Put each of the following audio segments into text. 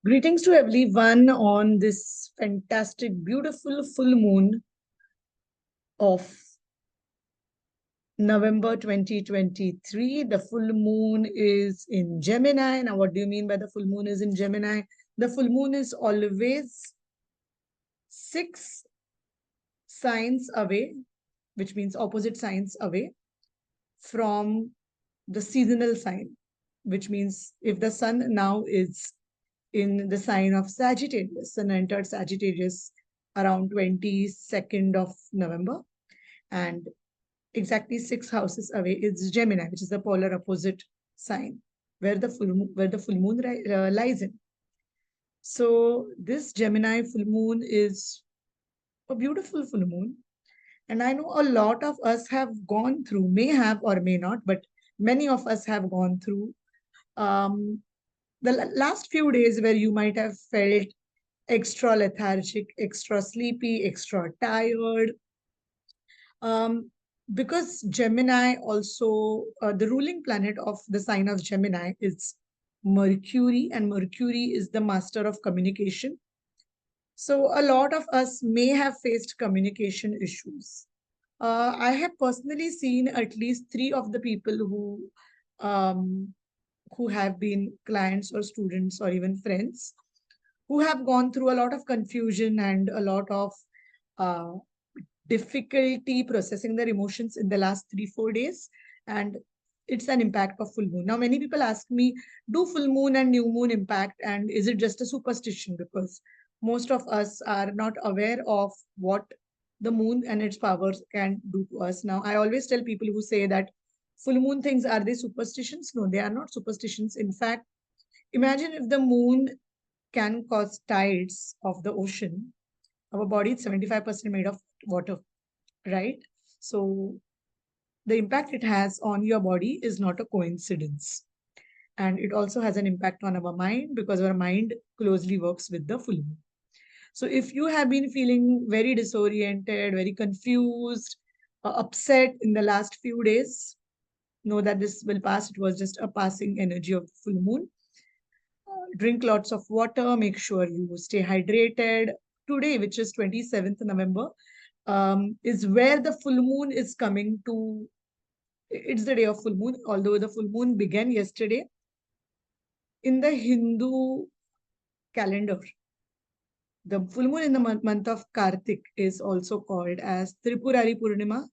Greetings to everyone on this fantastic, beautiful full moon of November 2023. The full moon is in Gemini. Now, what do you mean by the full moon is in Gemini? The full moon is always 6 signs away, which means opposite signs away from the seasonal sign, which means if the sun now is in the sign of Sagittarius, sun entered Sagittarius around 22nd of November, and exactly 6 houses away is Gemini, which is the polar opposite sign where the full moon lies in. So this Gemini full moon is a beautiful full moon, and I know a lot of us have gone through, may have or may not, but many of us have gone through um, the last few days where you might have felt extra lethargic, extra sleepy, extra tired. Because Gemini also, the ruling planet of the sign of Gemini is Mercury, and Mercury is the master of communication. So a lot of us may have faced communication issues. I have personally seen at least 3 of the people who have been clients or students or even friends who have gone through a lot of confusion and a lot of uh, difficulty processing their emotions in the last 3-4 days, and it's an impact of full moon. Now many people ask me, do full moon and new moon impact, and is it just a superstition? Because most of us are not aware of what the moon and its powers can do to us. Now I always tell people who say that full moon things, are they superstitions? No, they are not superstitions. In fact, imagine if the moon can cause tides of the ocean. Our body is 75% made of water, right? So the impact it has on your body is not a coincidence. And it also has an impact on our mind because our mind closely works with the full moon. So if you have been feeling very disoriented, very confused, upset in the last few days, know that this will pass. It was just a passing energy of the full moon. Drink lots of water, make sure you stay hydrated. Today, which is 27th November, is where the full moon is coming to. It's the day of full moon, although the full moon began yesterday. In the Hindu calendar, the full moon in the month of Kartik is also called as Tripurari Poornima.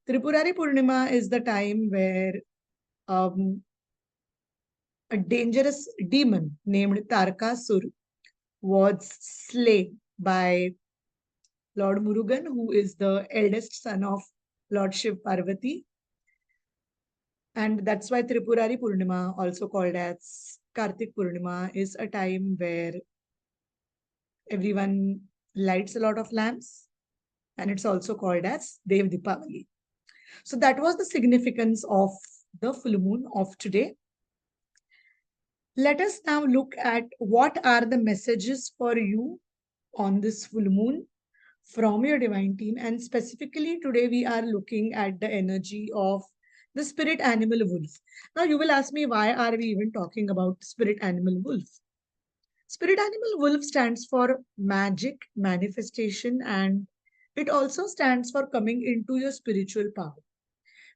Tripurari Poornima is the time where um, a dangerous demon named Tarkasur was slain by Lord Murugan, who is the eldest son of Lord Shiv Parvati. And that's why Tripurari Purnima, also called as Kartik Purnima, is a time where everyone lights a lot of lamps. And it's also called as Dev Dipavali. So that was the significance of the full moon of today. Let us now look at what are the messages for you on this full moon from your divine team. And specifically today we are looking at the energy of the spirit animal wolf. Now you will ask me, why are we even talking about spirit animal wolf? Spirit animal wolf stands for magic, manifestation, and it also stands for coming into your spiritual power.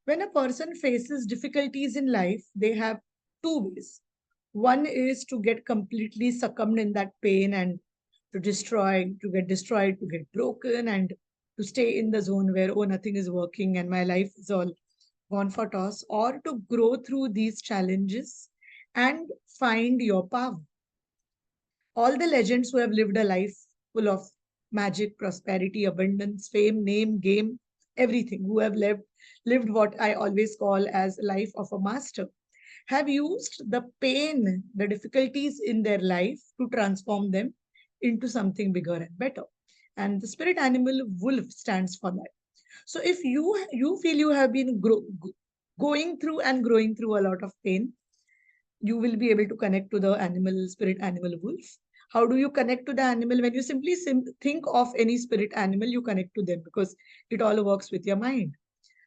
When a person faces difficulties in life, they have 2 ways. One is to get completely succumbed in that pain and to get destroyed, to get broken, and to stay in the zone where, oh, nothing is working and my life is all gone for toss, or to grow through these challenges and find your power. All the legends who have lived a life full of magic, prosperity, abundance, fame, name, game, everything, who have lived what I always call as life of a master, have used the pain, the difficulties in their life to transform them into something bigger and better. And the spirit animal wolf stands for that. So if you feel you have been going through and growing through a lot of pain, you will be able to connect to the animal, spirit animal wolf. How do you connect to the animal? When you simply think of any spirit animal, you connect to them because it all works with your mind.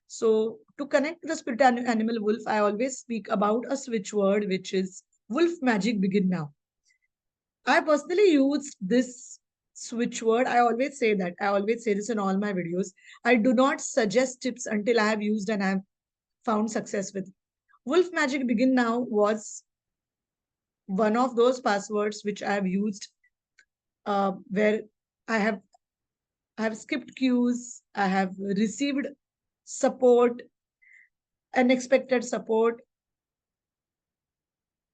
So to connect to the spirit animal wolf, I always speak about a switch word, which is wolf magic begin now. I personally used this switchword. I always say that. I always say this in all my videos. I do not suggest tips until I have used and I have found success with. Wolf Magic Begin Now was one of those passwords which I have used, where I have I have skipped queues, I have received support, unexpected support.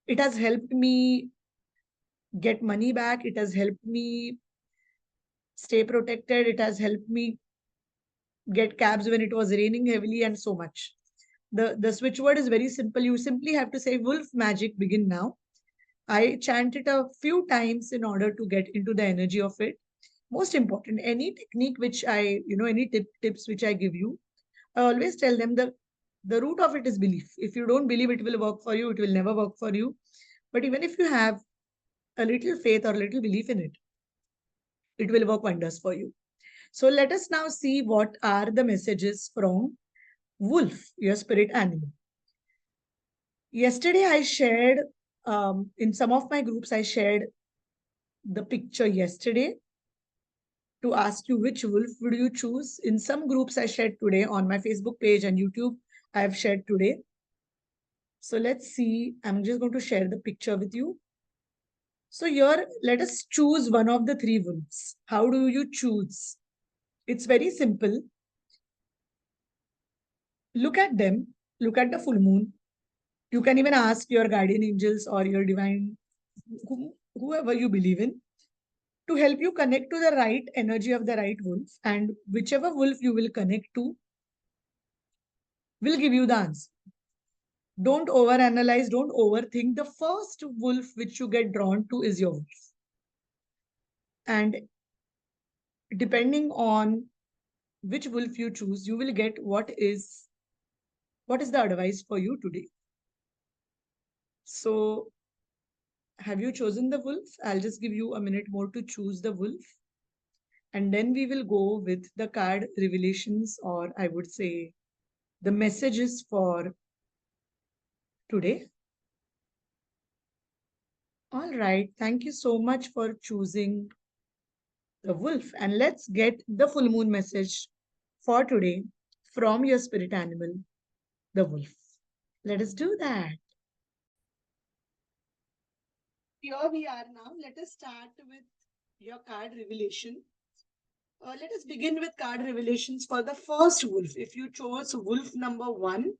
It has helped me get money back. It has helped me stay protected. It has helped me get cabs when it was raining heavily and so much. The switch word is very simple. You simply have to say Wolf Magic Begin Now. I chant it a few times in order to get into the energy of it. Most important, any technique which any tips which I give you, I always tell them the root of it is belief. If you don't believe it will work for you, it will never work for you. But even if you have a little faith or a little belief in it, it will work wonders for you. So let us now see what are the messages from Wolf, your spirit animal. Yesterday, I shared in some of my groups, I shared the picture yesterday to ask you which wolf would you choose. In some groups, I shared today on my Facebook page and YouTube, I have shared today. So let's see. I'm just going to share the picture with you. So here, let us choose one of the three wolves. How do you choose? It's very simple. Look at them. Look at the full moon. You can even ask your guardian angels or your divine, whoever you believe in, to help you connect to the right energy of the right wolf. And whichever wolf you will connect to will give you the answer. Don't overanalyze, don't overthink. The first wolf which you get drawn to is your wolf. And depending on which wolf you choose, you will get what is the advice for you today. So have you chosen the wolf? I'll just give you a minute more to choose the wolf. And then we will go with the card revelations, or I would say the messages for today. All right. Thank you so much for choosing the wolf. And let's get the full moon message for today from your spirit animal, the wolf. Let us do that. Here we are now. Let us start with your card revelation. Let us begin with card revelations for the first wolf. If you chose wolf number 1,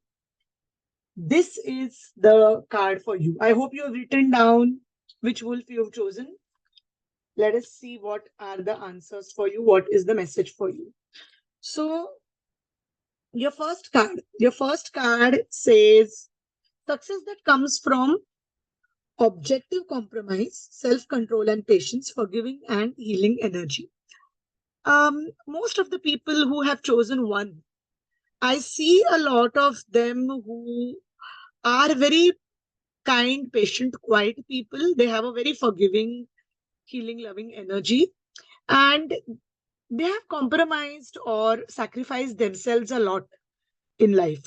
this is the card for you. I hope you have written down which wolf you have chosen. Let us see what are the answers for you. What is the message for you? So, your first card says success that comes from objective compromise, self-control and patience, forgiving and healing energy. Most of the people who have chosen 1, I see a lot of them who are very kind, patient, quiet people. They have a very forgiving, healing, loving energy. And they have compromised or sacrificed themselves a lot in life.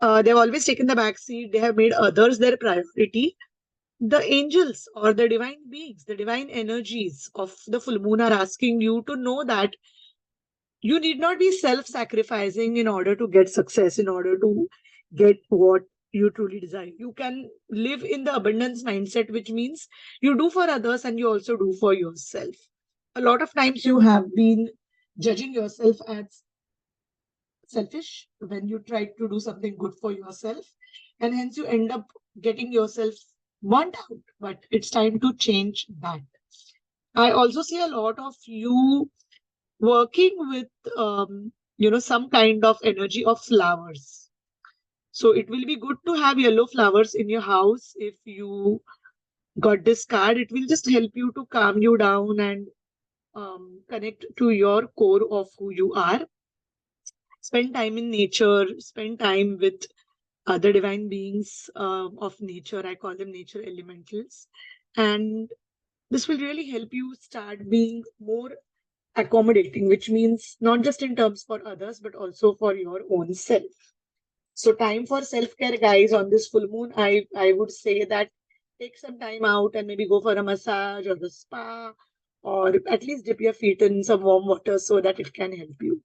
They've always taken the back seat. They have made others their priority. The angels or the divine beings, the divine energies of the full moon are asking you to know that you need not be self-sacrificing in order to get success, in order to get what you truly desire. You can live in the abundance mindset, which means you do for others and you also do for yourself. A lot of times you have been judging yourself as selfish when you try to do something good for yourself, and hence you end up getting yourself burnt out. But it's time to change that. I also see a lot of you working with some kind of energy of flowers. So it will be good to have yellow flowers in your house. If you got this card, it will just help you to calm you down and connect to your core of who you are. Spend time in nature, spend time with other divine beings of nature. I call them nature elementals. And this will really help you start being more accommodating, which means not just in terms for others, but also for your own self. So time for self-care, guys, on this full moon. I would say that take some time out and maybe go for a massage or the spa, or at least dip your feet in some warm water so that it can help you.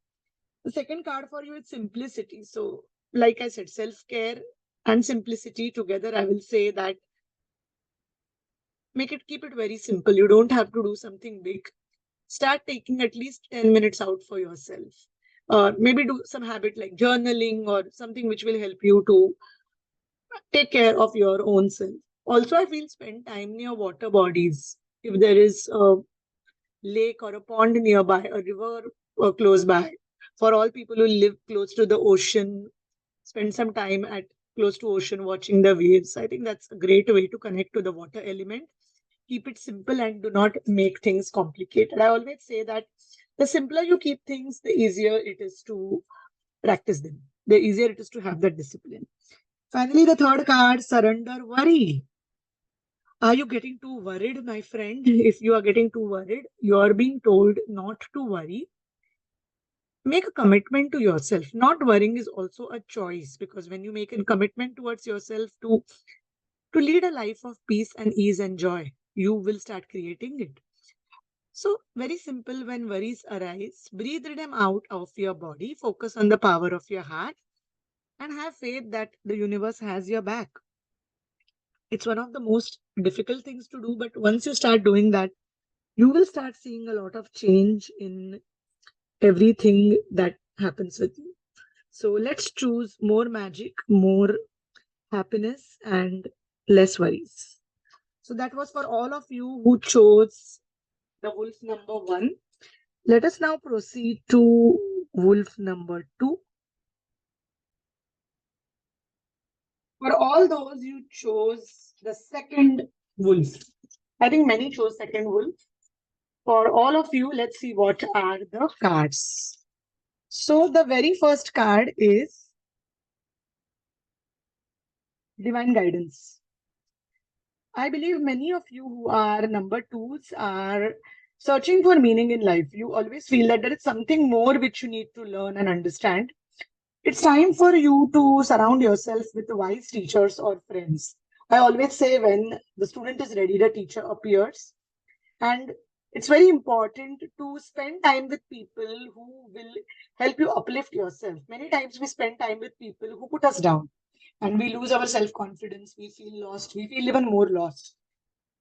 The second card for you is simplicity. So, like I said, self-care and simplicity together, I will say that keep it very simple. You don't have to do something big. Start taking at least 10 minutes out for yourself. Maybe do some habit like journaling or something which will help you to take care of your own self. Also, I feel spend time near water bodies. If there is a lake or a pond nearby, a river close by, for all people who live close to the ocean, spend some time at close to ocean watching the waves. I think that's a great way to connect to the water element. Keep it simple and do not make things complicated. I always say that the simpler you keep things, the easier it is to practice them. The easier it is to have that discipline. Finally, the third card, surrender worry. Are you getting too worried, my friend? If you are getting too worried, you are being told not to worry. Make a commitment to yourself. Not worrying is also a choice, because when you make a commitment towards yourself to lead a life of peace and ease and joy, you will start creating it. So, very simple, when worries arise, breathe them out of your body, focus on the power of your heart, and have faith that the universe has your back. It's one of the most difficult things to do, but once you start doing that, you will start seeing a lot of change in everything that happens with you. So, let's choose more magic, more happiness, and less worries. So, that was for all of you who chose the wolf number one. Let us now proceed to wolf number two. For all those you chose the second wolf. I think many chose second wolf. For all of you, let's see what are the cards. So the very first card is divine guidance. I believe many of you who are number twos are searching for meaning in life. You always feel that there is something more which you need to learn and understand. It's time for you to surround yourself with wise teachers or friends. I always say when the student is ready, the teacher appears. And it's very important to spend time with people who will help you uplift yourself. Many times we spend time with people who put us down and we lose our self confidence. We feel lost. We feel even more lost.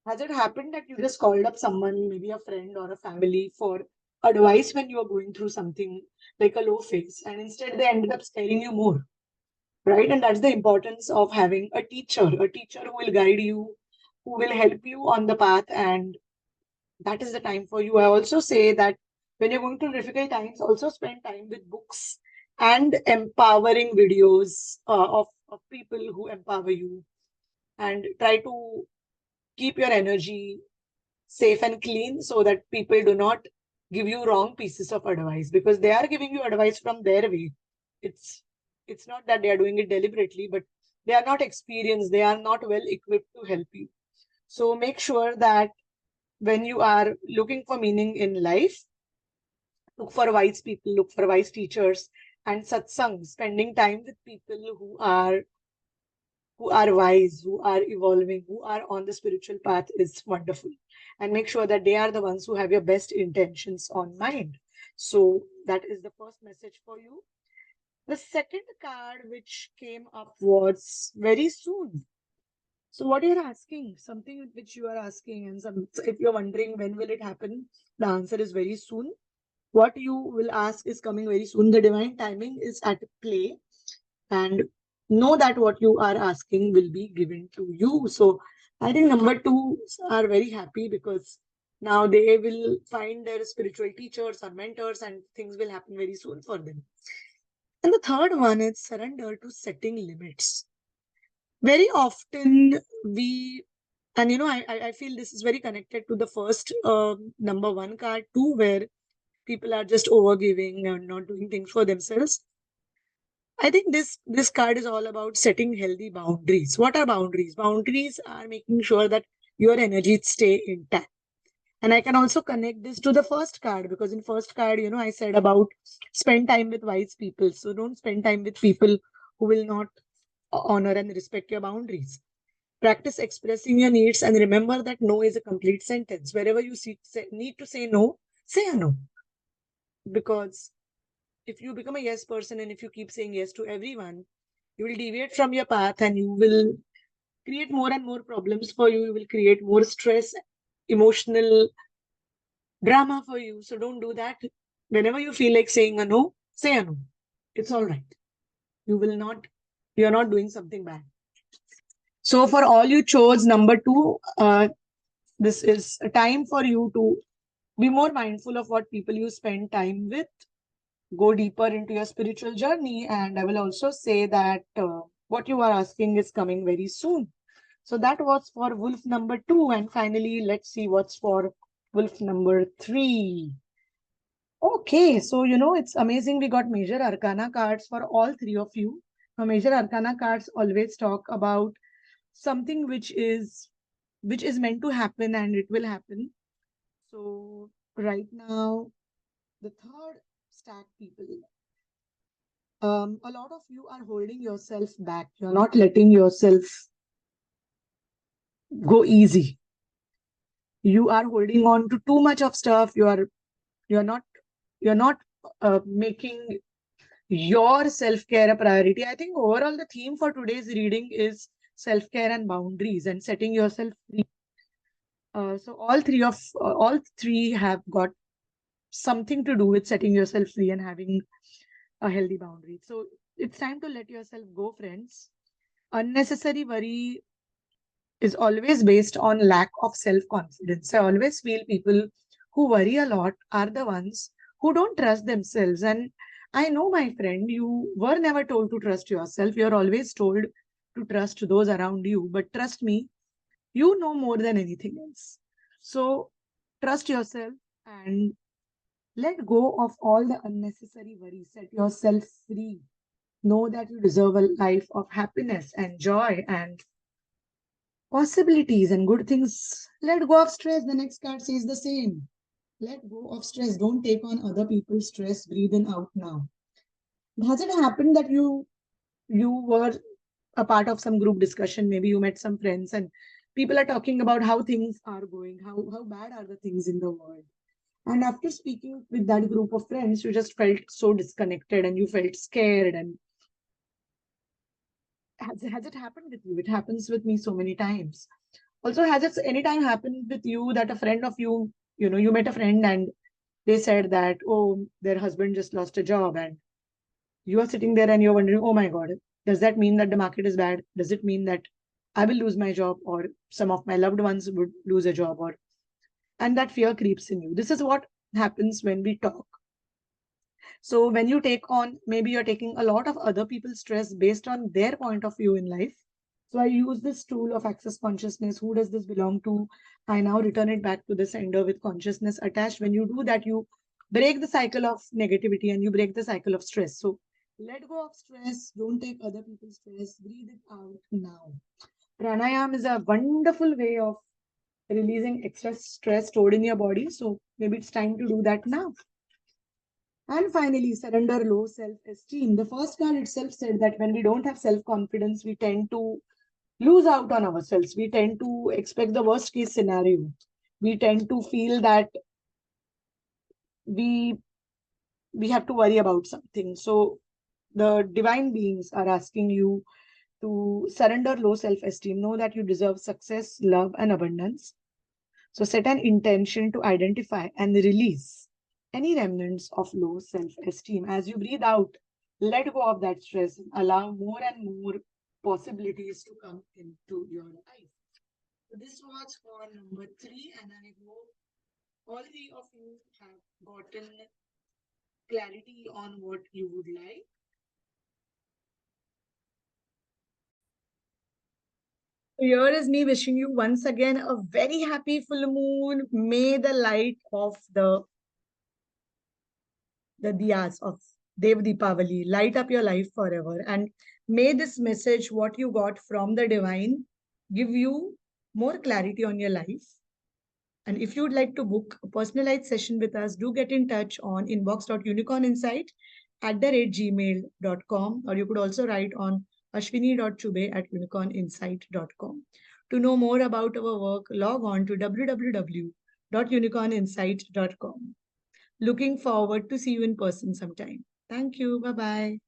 Has it happened that you just called up someone, maybe a friend or a family, for advice when you are going through something like a low phase, and instead they ended up scaring you more, right? And that's the importance of having a teacher who will guide you, who will help you on the path, and that is the time for you. I also say that when you're going through difficult times, also spend time with books and empowering videos of people who empower you, and try to keep your energy safe and clean so that people do not give you wrong pieces of advice, because they are giving you advice from their way. It's it's not that they are doing it deliberately, but they are not experienced, they are not well equipped to help you. So make sure that when you are looking for meaning in life, look for wise people, look for wise teachers, and satsang, spending time with people who are wise, who are evolving, who are on the spiritual path is wonderful. And make sure that they are the ones who have your best intentions on mind. So that is the first message for you. The second card which came up was very soon. So what you're asking, something which you are asking, and if you're wondering when will it happen, the answer is very soon. What you will ask is coming very soon. The divine timing is at play, and know that what you are asking will be given to you. So I think number two are very happy because now they will find their spiritual teachers or mentors, and things will happen very soon for them. And the third one is surrender to setting limits. Very often we, and I feel this is very connected to the first number one card too, where people are just overgiving and not doing things for themselves. I think this card is all about setting healthy boundaries. What are boundaries? Boundaries are making sure that your energies stay intact. And I can also connect this to the first card, because in first card, I said about spend time with wise people. So don't spend time with people who will not honor and respect your boundaries. Practice expressing your needs and remember that no is a complete sentence. Wherever you need to say no, say a no. Because if you become a yes person and if you keep saying yes to everyone, you will deviate from your path and you will create more and more problems for you. You will create more stress, emotional drama for you. So don't do that. Whenever you feel like saying a no, say a no. It's all right. You're not doing something bad. So for all you chose number two, this is a time for you to be more mindful of what people you spend time with, go deeper into your spiritual journey. And I will also say that what you are asking is coming very soon. So that was for wolf number two. And finally, let's see what's for wolf number three. Okay, so it's amazing. We got major arcana cards for all three of you. Now, major arcana cards always talk about something which is meant to happen and it will happen. So right now, the third stack people, a lot of you are holding yourself back. You're not letting yourself go easy. You are holding on to too much of stuff. You're not you're not making your self-care a priority. I think overall the theme for today's reading is self-care and boundaries and setting yourself free. So all three have got something to do with setting yourself free and having a healthy boundary. So it's time to let yourself go, friends. Unnecessary worry is always based on lack of self-confidence. I always feel people who worry a lot are the ones who don't trust themselves. And I know, my friend, you were never told to trust yourself. You're always told to trust those around you. But trust me, you know more than anything else. So trust yourself and let go of all the unnecessary worries. Set yourself free. Know that you deserve a life of happiness and joy and possibilities and good things. Let go of stress. The next card says the same. Let go of stress. Don't take on other people's stress. Breathe in out now. Has it happened that you were a part of some group discussion? Maybe you met some friends and people are talking about how things are going, how bad are the things in the world. And after speaking with that group of friends, you just felt so disconnected and you felt scared. And has it happened with you? It happens with me so many times. Also, has it any time happened with you that a friend of you, you met a friend and they said that, oh, their husband just lost a job, and you are sitting there and you're wondering, oh my God, does that mean that the market is bad? Does it mean that I will lose my job or some of my loved ones would lose a job? And that fear creeps in you. This is what happens when we talk. So when you take on, maybe you're taking a lot of other people's stress based on their point of view in life. So I use this tool of access consciousness. Who does this belong to? I now return it back to the sender with consciousness attached. When you do that, you break the cycle of negativity and you break the cycle of stress. So let go of stress. Don't take other people's stress. Breathe it out now. Pranayam is a wonderful way of releasing extra stress stored in your body. So maybe it's time to do that now. And finally, surrender low self-esteem. The first card itself said that when we don't have self-confidence, we tend to lose out on ourselves. We tend to expect the worst case scenario. We tend to feel that we have to worry about something. So the divine beings are asking you to surrender low self-esteem. Know that you deserve success, love, and abundance. So set an intention to identify and release any remnants of low self-esteem. As you breathe out, let go of that stress. Allow more and more possibilities to come into your life. So this was for number three, and I hope all three of you have gotten clarity on what you would like. So here is me wishing you once again a very happy full moon. May the light of the diyas of Dev Deepavali light up your life forever. And may this message, what you got from the divine, give you more clarity on your life. And if you'd like to book a personalized session with us, do get in touch on inbox.unicorninsight@gmail.com, or you could also write on ashwini.chube@unicorninsight.com. To know more about our work, log on to www.unicorninsight.com. Looking forward to see you in person sometime. Thank you. Bye bye.